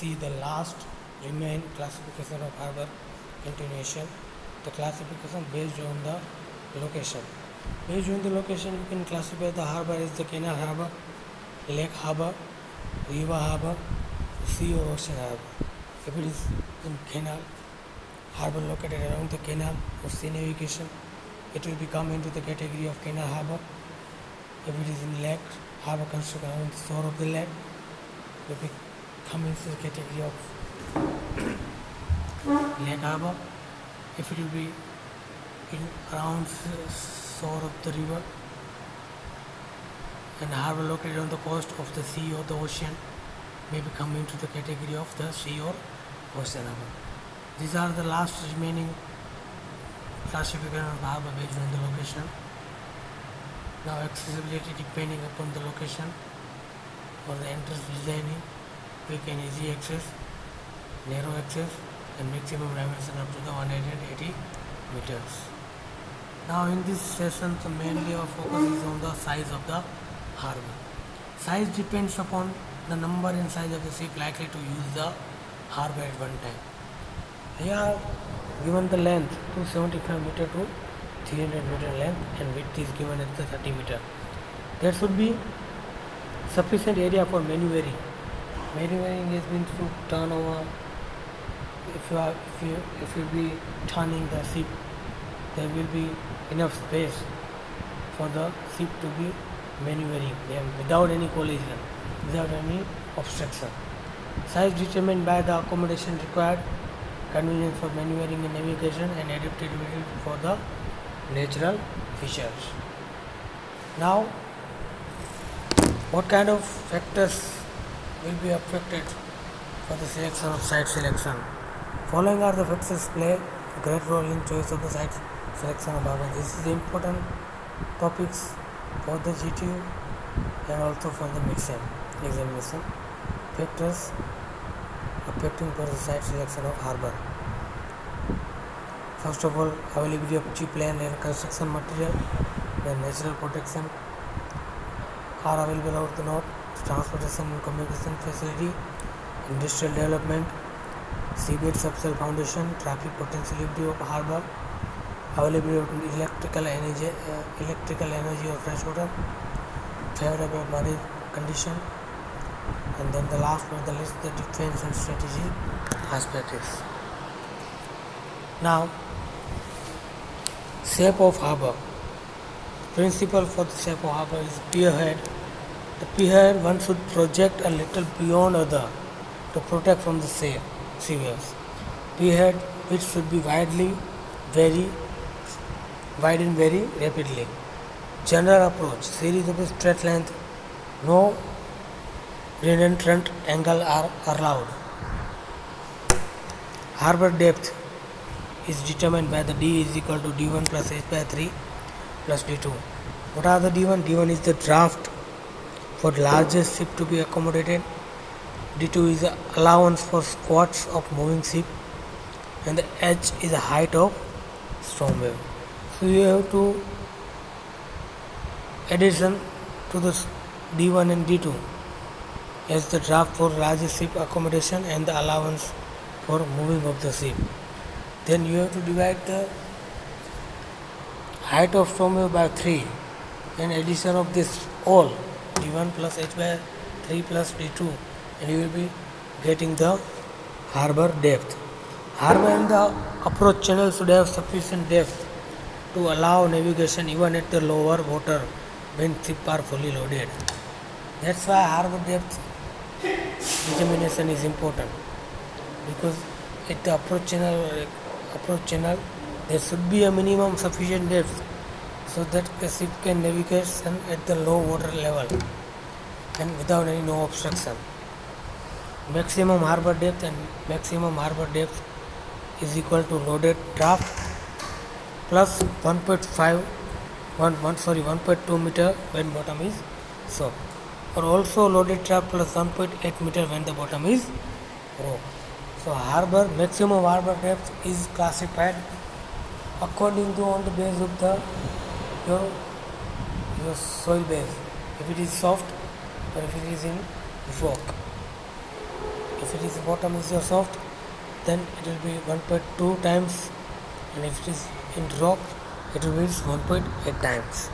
see the last remain classification of harbor continuation. The classification based on the location. Based on the location, you can classify the harbor as the canal harbor, lake harbor, river harbor, sea or ocean harbor. If it is in canal, harbor located around the canal or sea navigation, it will become into the category of canal harbor. If it is in lake, harbor constructed around the shore of the lake, it will come into the category of lake harbor. If it will be in around shore of the river and harbor located on the coast of the sea or the ocean, may come into the category of the sea or ocean harbor. These are the last remaining classification of harbor based on the location. Now accessibility depending upon the location or the entrance designing, we can easy access, narrow access and maximum dimension up to the 180 meters. Now in this session, mainly our focus is on the size of the harbor. Size depends upon the number and size of the ship likely to use the harbor at one time. Here given the length 275 meter to 300 meter length and width is given as the 30 meter. There should be sufficient area for maneuvering. Maneuvering is means to turn over. If you be turning the ship, there will be enough space for the ship to be maneuvering without any collision, without any obstruction. Size determined by the accommodation required, convenience for maneuvering and navigation, and adaptability for the natural features. Now, what kind of factors will be affected for the selection of site selection? Following are the factors play a great role in choice of the site selection of harbor. This is important topics for the GTU and also for the mid-sem examination. Factors affecting for the site selection of harbor. First of all, availability of cheap land and construction material, then natural protection are available out the north, transportation and communication facility, industrial development, seabed subsoil foundation, traffic potentiality of harbor, availability of electrical energy of freshwater, favorable marine condition, and then the last but the list, the defense and strategy aspects. Now, shape of harbor. Principle for the shape of harbor is pier head. The pier head one should project a little beyond other to protect from the sea waves. Pier head which should be widen very rapidly. General approach: series of straight length, no rentrant angle are allowed. Harbor depth is determined by the D is equal to D1 plus H by 3 plus D2. What are the D1? D1 is the draft for largest ship to be accommodated. D2 is the allowance for squats of moving ship, and the H is the height of storm wave. So you have to addition to the D1 and D2 as the draft for largest ship accommodation and the allowance for moving of the ship. Then you have to divide the height of storm wave by 3 and addition of this all D1 plus H by 3 plus D2, and you will be getting the harbor depth. Harbor and the approach channel should have sufficient depth to allow navigation even at the lower water when ships are fully loaded. That's why harbor depth determination is important, because at the approach channel there should be a minimum sufficient depth so that the ship can navigate at the low water level and without any no obstruction. Maximum harbor depth is equal to loaded draft plus 1.2 meter when bottom is soft, or also loaded draft plus 1.8 meter when the bottom is raw. So maximum harbor depth is classified according to on the base of the your soil base. If it is soft or if it is in rock. If it is bottom is your soft, then it will be 1.2 times, and if it is in rock, it will be 1.8 times.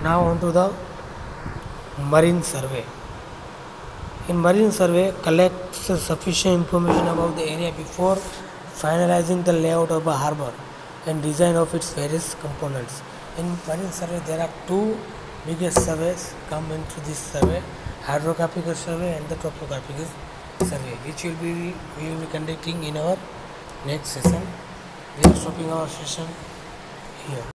Now on to the marine survey. In marine survey, collects sufficient information about the area before finalizing the layout of a harbour and design of its various components. In marine survey, there are two biggest surveys come into this survey: hydrographical survey and the topographical survey, which we will be conducting in our next session. We are stopping our session here.